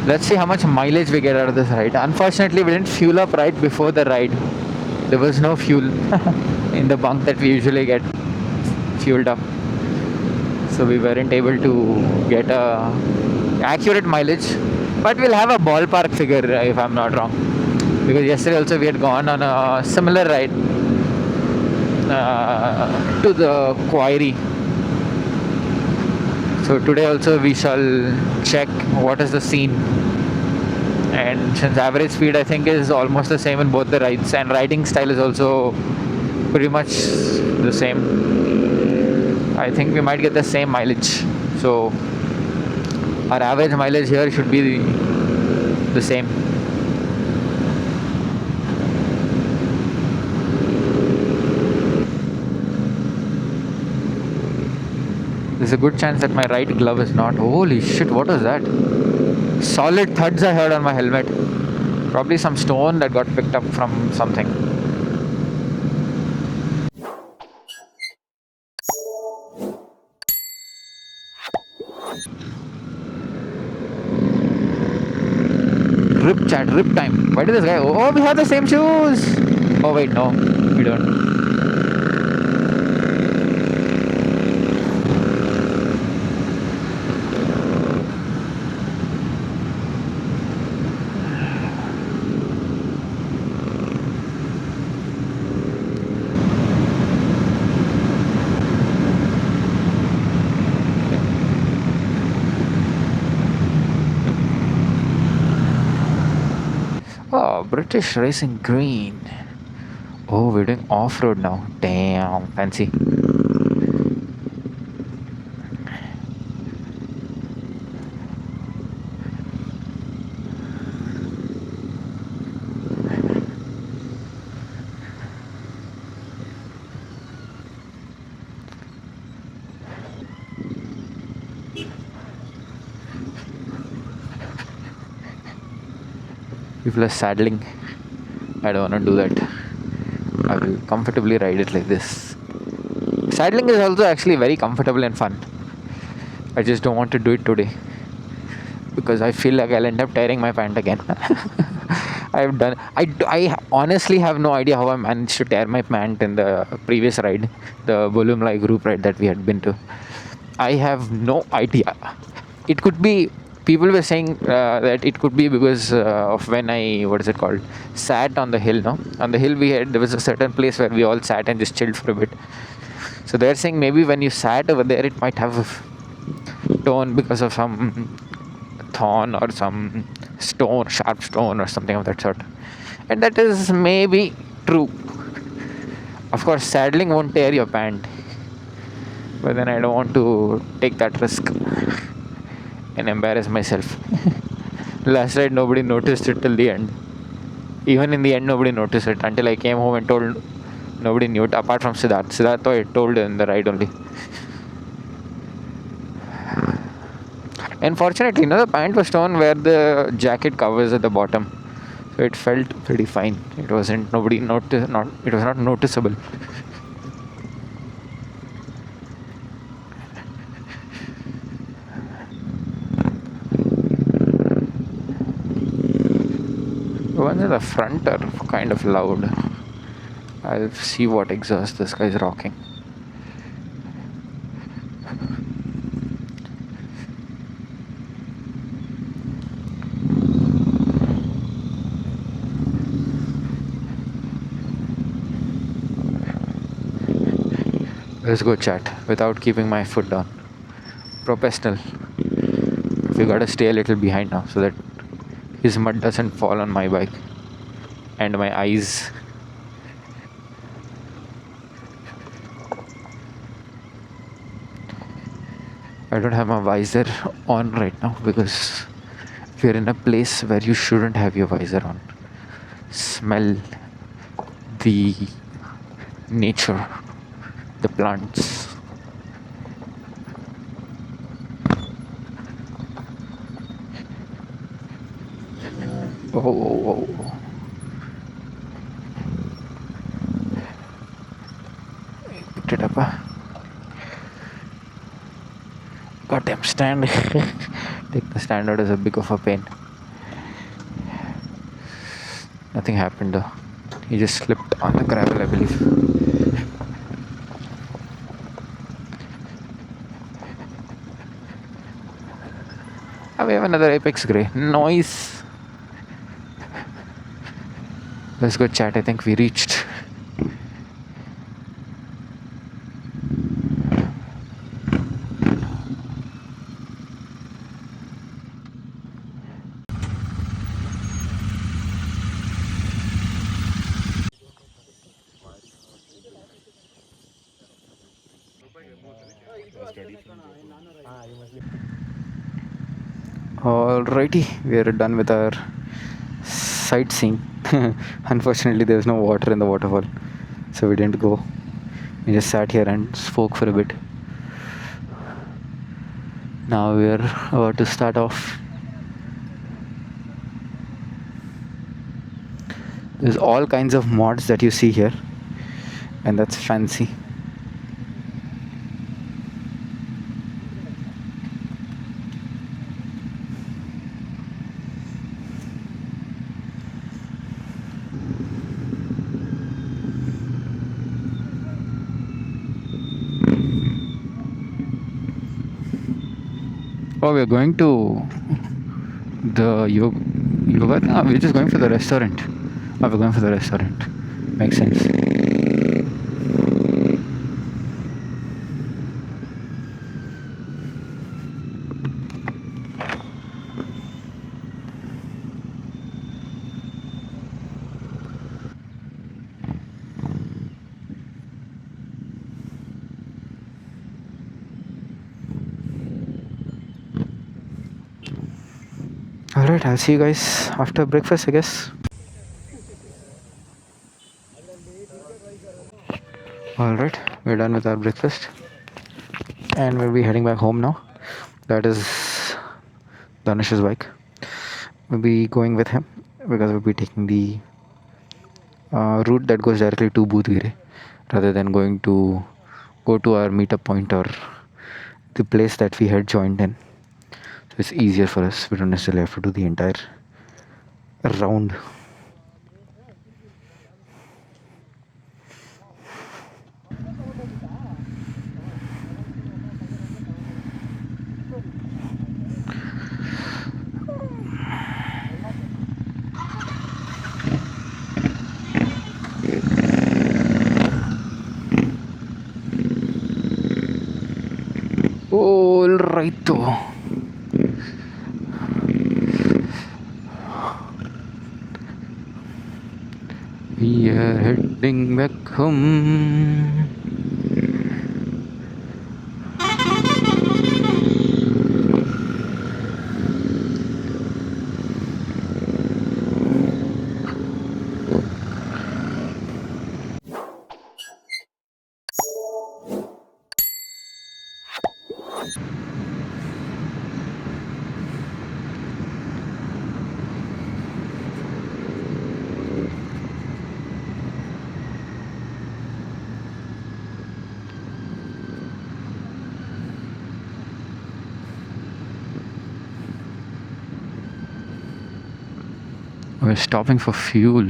Let's see how much mileage we get out of this ride. Unfortunately, we didn't fuel up right before the ride. There was no fuel in the bunk that we usually get fueled up. So we weren't able to get a accurate mileage. But we'll have a ballpark figure if I'm not wrong. Because yesterday also we had gone on a similar ride to the quarry. So today also we shall check what is the scene. And since average speed I think is almost the same in both the rides, and riding style is also pretty much the same, I think we might get the same mileage. So our average mileage here should be the same. There's a good chance that my right glove is not. Holy shit, what was that? Solid thuds I heard on my helmet. Probably some stone that got picked up from something. Rip chat, rip time. Why did this guy? Oh, we have the same shoes. Oh wait, no, we don't. Oh, British Racing Green. Oh, we're doing off-road now. Damn, fancy. People are saddling. I don't want to do that. I will comfortably ride it like this. Saddling is also actually very comfortable and fun. I just don't want to do it today because I feel like I'll end up tearing my pant again. I honestly have no idea how I managed to tear my pant in the previous ride, the Bolumlai group ride that we had been to. I have no idea. It could be, people were saying that it could be because of when I, what is it called, sat on the hill. No, on the hill there was a certain place where we all sat and just chilled for a bit. So they're saying maybe when you sat over there, it might have torn because of some thorn or some stone, sharp stone or something of that sort. And that is maybe true. Of course, saddling won't tear your pant, but then I don't want to take that risk and embarrass myself. Last night nobody noticed it till the end. Even in the end nobody noticed it until I came home and told. Nobody knew it apart from Siddharth. Siddharth I told in the ride only. And fortunately, the pant was torn where the jacket covers at the bottom, so it felt pretty fine. It wasn't, nobody noticed. It was not noticeable. The ones at the front are kind of loud. I'll see what exhaust this guy's rocking. Let's go chat without keeping my foot down. Professional. We gotta stay a little behind now so that his mud doesn't fall on my bike and my eyes. I don't have my visor on right now because we're in a place where you shouldn't have your visor on. Smell the nature, the plants. Oh. Picked it up, huh? Goddamn stand. Take the stand out is a big of a pain. Nothing happened though. He just slipped on the gravel, I believe. We have another apex gray. Noise. Let's go chat. I think we reached. Alrighty, we are done with our sightseeing. Unfortunately, there was no water in the waterfall, so we didn't go. We just sat here and spoke for a bit. Now we are about to start off. There's all kinds of mods that you see here, and that's fancy. Oh, we're going to the yoga. No, we're just going for the restaurant. Oh, we're going for the restaurant. Makes sense. Alright, I'll see you guys after breakfast, I guess. Alright, we're done with our breakfast and we'll be heading back home now. That is Danish's bike. We'll be going with him because we'll be taking the route that goes directly to Budgire rather than go to our meetup point or the place that we had joined in. So it's easier for us. We don't necessarily have to do the entire round. All right, though. We are heading back home. We're stopping for fuel.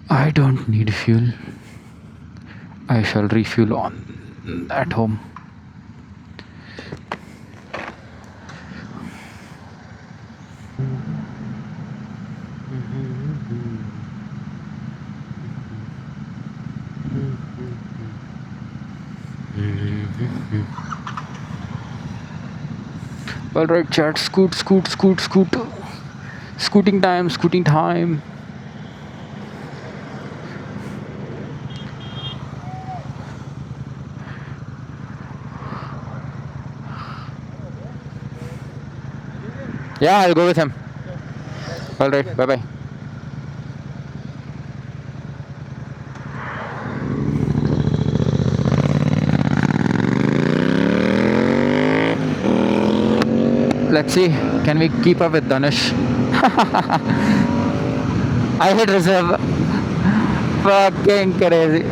I don't need fuel. I shall refuel on at home. Alright, chat. Scoot. Scooting time. Yeah, I'll go with him. Alright, bye bye. Let's see, can we keep up with Danish? I hit reserve. Fucking crazy.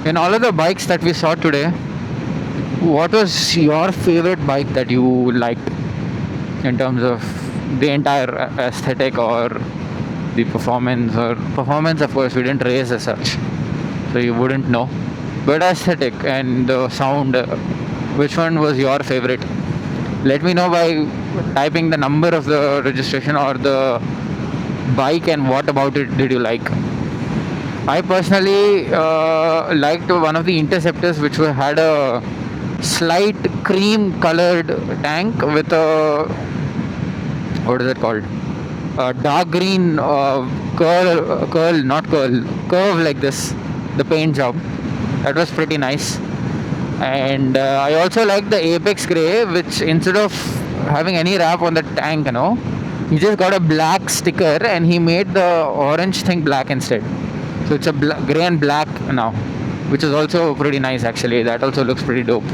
In all of the bikes that we saw today, what was your favorite bike that you liked in terms of the entire aesthetic or the performance? Or performance, of course, we didn't race as such, so you wouldn't know. But aesthetic and the sound, which one was your favorite? Let me know by typing the number of the registration or the bike and what about it did you like. I personally liked one of the Interceptors, which had a slight cream colored tank with a, what is it called? A dark green curve like this, the paint job. That was pretty nice. And I also like the Apex Grey, which instead of having any wrap on the tank, he just got a black sticker and he made the orange thing black instead. So it's a grey and black now, which is also pretty nice actually. That also looks pretty dope.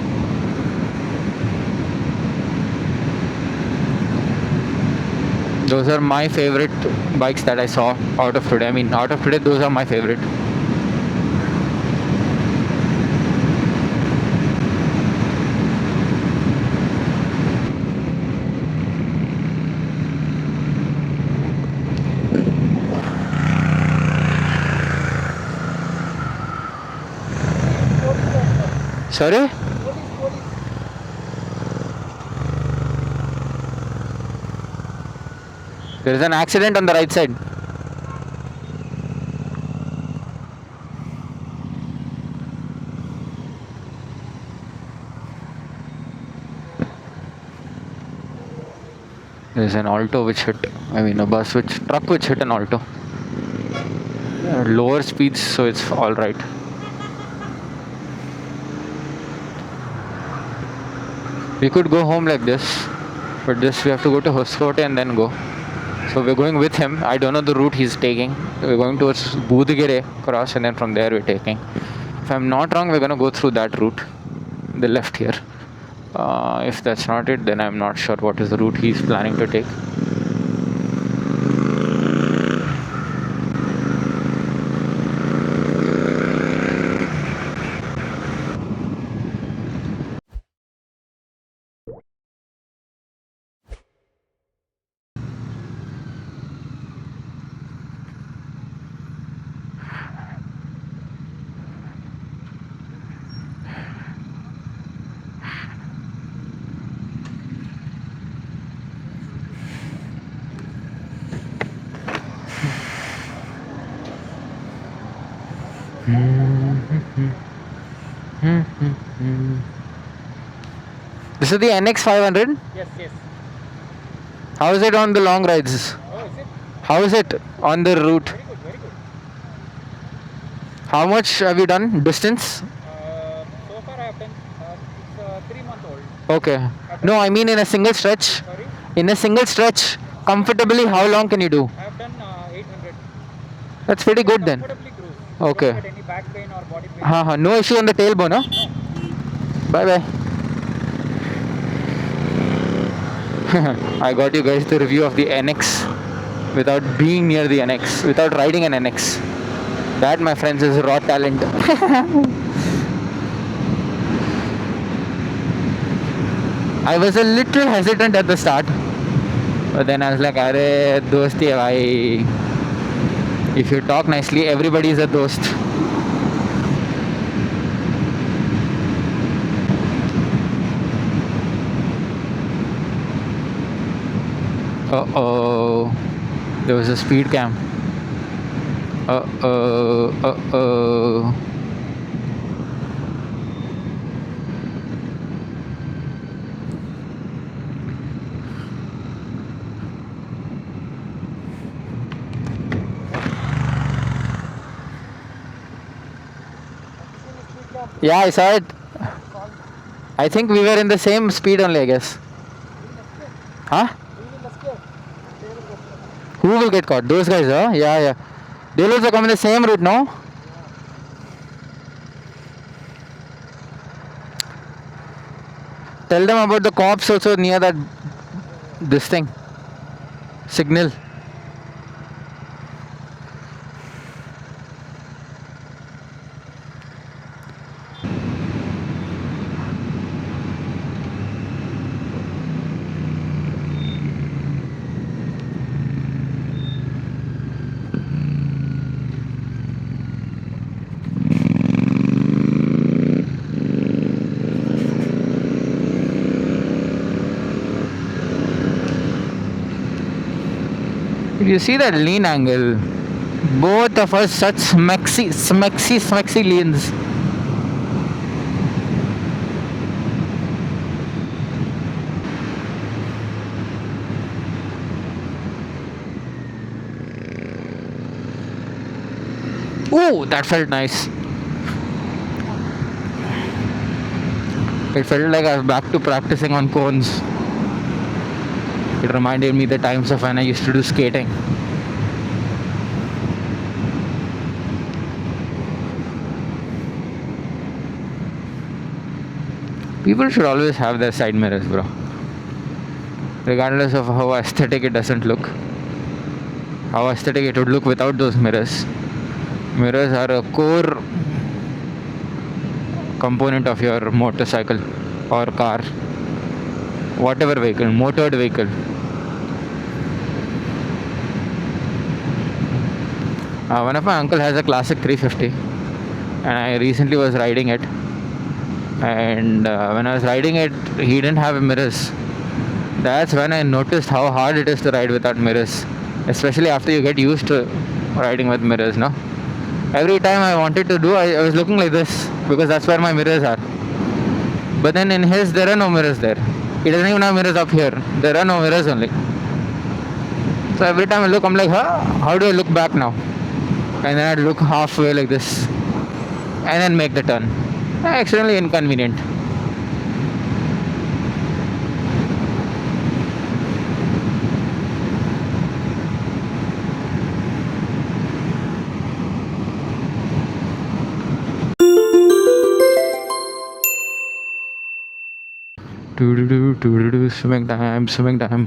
Those are my favorite bikes that I saw out of today. I mean, out of today, those are my favorite. Sorry? There is an accident on the right side. There is an Alto which hit, truck which hit an Alto. Lower speeds, so it's alright. We could go home like this, but this we have to go to Hoskote and then go. So we're going with him. I don't know the route he's taking. We're going towards Budagere cross and then from there we're taking. If I'm not wrong, we're going to go through that route, the left here. If that's not it, then I'm not sure what is the route he's planning to take. This is the NX 500? Yes. How is it on the long rides? Oh, is it? How is it on the route? Very good. How much have you done? Distance? So far I have done, it's 3-month-old. Okay. No, I mean in a single stretch. Sorry? In a single stretch, comfortably, how long can you do? I have done 800. That's pretty good then. Comfortably cruise. Okay. Don't get any back pain or body pain. No issue on the tailbone, huh? No. Bye bye. I got you guys the review of the NX without being near the NX, without riding an NX. That, my friends, is raw talent. I was a little hesitant at the start, but then I was like, "Arey, dosti hai bhai. If you talk nicely, everybody is a dost." Uh-oh. There was a speed cam. Uh-oh. Yeah, I saw it. I think we were in the same speed only, I guess. Huh? Who will get caught? Those guys, huh? Yeah. They'll also come in the same route, no? Tell them about the cops also near that, this thing. Signal. You see that lean angle? Both of us such smexy leans. Ooh, that felt nice. It felt like I was back to practicing on cones. It reminded me the times of when I used to do skating. People should always have their side mirrors, bro. Regardless of how aesthetic it doesn't look. How aesthetic it would look without those mirrors. Mirrors are a core component of your motorcycle or car. Whatever vehicle, motored vehicle. One of my uncle has a classic 350 and I recently was riding it, and when I was riding it he didn't have mirrors. That's when I noticed how hard it is to ride without mirrors, especially after you get used to riding with mirrors, no? Every time I wanted to do, I was looking like this because that's where my mirrors are. But then in his there are no mirrors there. He doesn't even have mirrors up here. There are no mirrors only. So every time I look, I'm like, huh? How do I look back now? And then I'd look halfway like this and then make the turn. Extremely inconvenient. Swimming time, swimming time.